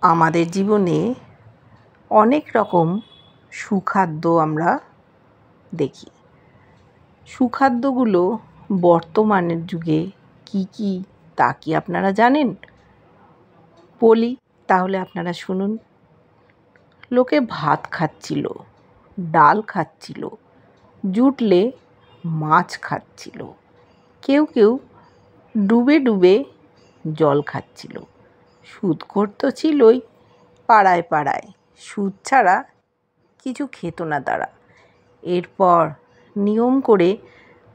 আমাদের জীবনে অনেক রকম সুখাদ্য আমরা দেখি। সুখাদ্যগুলো বর্তমানের যুগে কি কি তা কি আপনারা জানেন? বলি তাহলে আপনারা শুনুন। লোকে ভাত খাচ্ছিল, ডাল খাচ্ছিল, জুটলে মাছ খাচ্ছিল, কেউ কেউ ডুবে ডুবে জল খাচ্ছিল। সুদখোর তো ছিলই, পাড়ায় পাড়ায় সুদ ছাড়া কিছু খেত না তারা। এরপর নিয়ম করে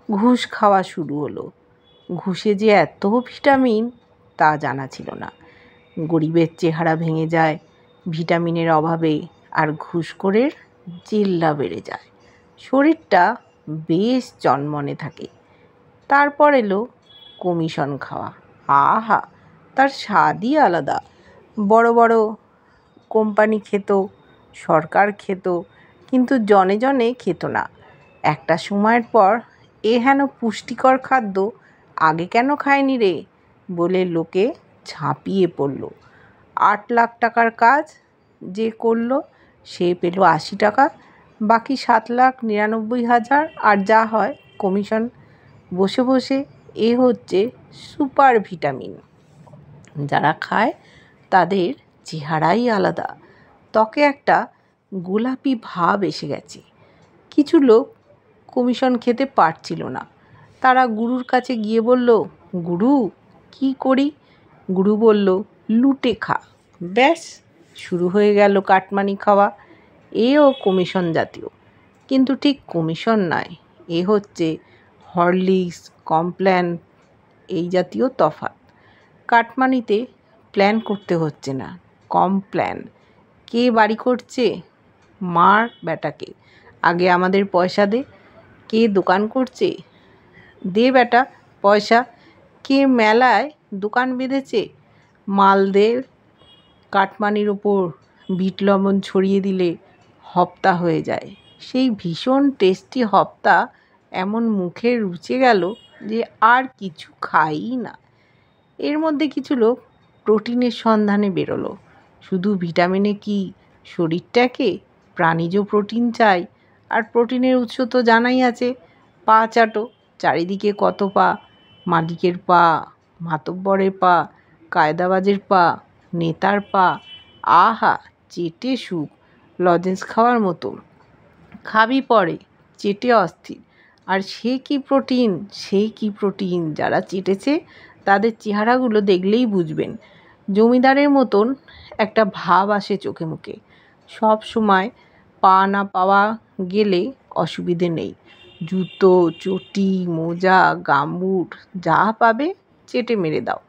ঘুষ খাওয়া শুরু হলো। ঘুষে যে এত ভিটামিন তা জানা ছিল না। গরিবের চেহারা ভেঙে যায় ভিটামিনের অভাবে, আর ঘুষখোরের জিল্লা বেড়ে যায়। শরীরটা বেশ চনমনে থাকে। তারপর এলো কমিশন খাওয়া। আহা, তার স্বাদই আলাদা। বড় বড় কোম্পানি খেত, সরকার খেত, কিন্তু জনে জনে খেত না। একটা সময়ের পর হেন পুষ্টিকর খাদ্য আগে কেন খায়নি রে বলে লোকে ঝাঁপিয়ে পড়ল। 8 লাখ টাকার কাজ যে করলো সে পেল 80 টাকা, বাকি 7,99,000 আর যা হয় কমিশন। বসে বসে হচ্ছে সুপার ভিটামিন। যারা খায় তাদের চেহারাই আলাদা, ত্বকে একটা গোলাপি ভাব এসে গেছে। কিছু লোক কমিশন খেতে পারছিল না। তারা গুরুর কাছে গিয়ে বলল, গুরু কি করি? গুরু বলল, লুটে খা। ব্যাস, শুরু হয়ে গেল কাটমানি খাওয়া। এও কমিশন জাতীয়, কিন্তু ঠিক কমিশন নয়। হচ্ছে হরলিক্স, কমপ্ল্যান এই জাতীয় তফাৎ। কাটমানিতে প্ল্যান করতে হচ্ছে না, কম প্ল্যান। কে বাড়ি করছে? মার বেটাকে, আগে আমাদের পয়সা দে। কে দোকান করছে? দে বেটা পয়সা। কে মেলায় দোকান বেঁধেছে? মাল দে। কাটমানির ওপর বিট লবণ ছড়িয়ে দিলে হপ্তা হয়ে যায়। সেই ভীষণ টেস্টি হপ্তা এমন মুখে রুচে গেল যে আর কিছু খাই না। এর মধ্যে কিছু লোক প্রোটিনের সন্ধানে বেরোলো। শুধু ভিটামিনে কি শরীরটাকে প্রাণীজ প্রোটিন চাই, আর প্রোটিনের উৎস তো জানাই আছে। পা চাটো, চারিদিকে কত পা। মালিকের পা, মাতব্বরের পা, কায়দাবাজের পা, নেতার পা। আহা, চেটে সুখ, লজেন্স খাওয়ার মতো। খাবি পরে, চেটে অস্থির। আর সে কি প্রোটিন, সে কি প্রোটিন! যারা চেটেছে তাদের চেহারাগুলো দেখলেই বুঝবেন। জমিদারের মতন একটা ভাব আসে চোখে মুখে। সব সময় পা না পাওয়া গেলে অসুবিধে নেই। জুতো, চটি, মোজা, গামবুট যা পাবে চেটে মেরে দাও।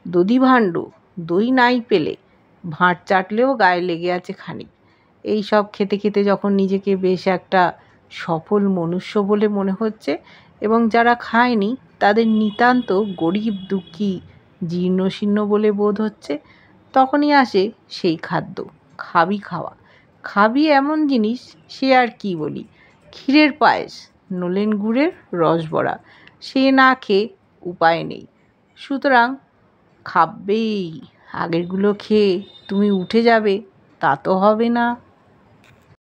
দধি ভাণ্ড, দই নাই পেলে ভাঁড় চাটলেও গায়ে লেগে আছে খানিক। এই সব খেতে খেতে যখন নিজেকে বেশ একটা সফল মনুষ্য বলে মনে হচ্ছে, এবং যারা খায়নি তাদের নিতান্ত গরিব দুঃখী জীর্ণশীর্ণ বলে বোধ হচ্ছে, তখনই আসে সেই খাদ্য। খাবি খাওয়া, খাবি এমন জিনিস সে আর কি বলি। ক্ষীরের পায়েস, নলেন গুড়ের রসবড়া, সে না খেয়ে উপায় নেই। সুতরাং খাবেই। আগেরগুলো খেয়ে তুমি উঠে যাবে তা তো হবে না।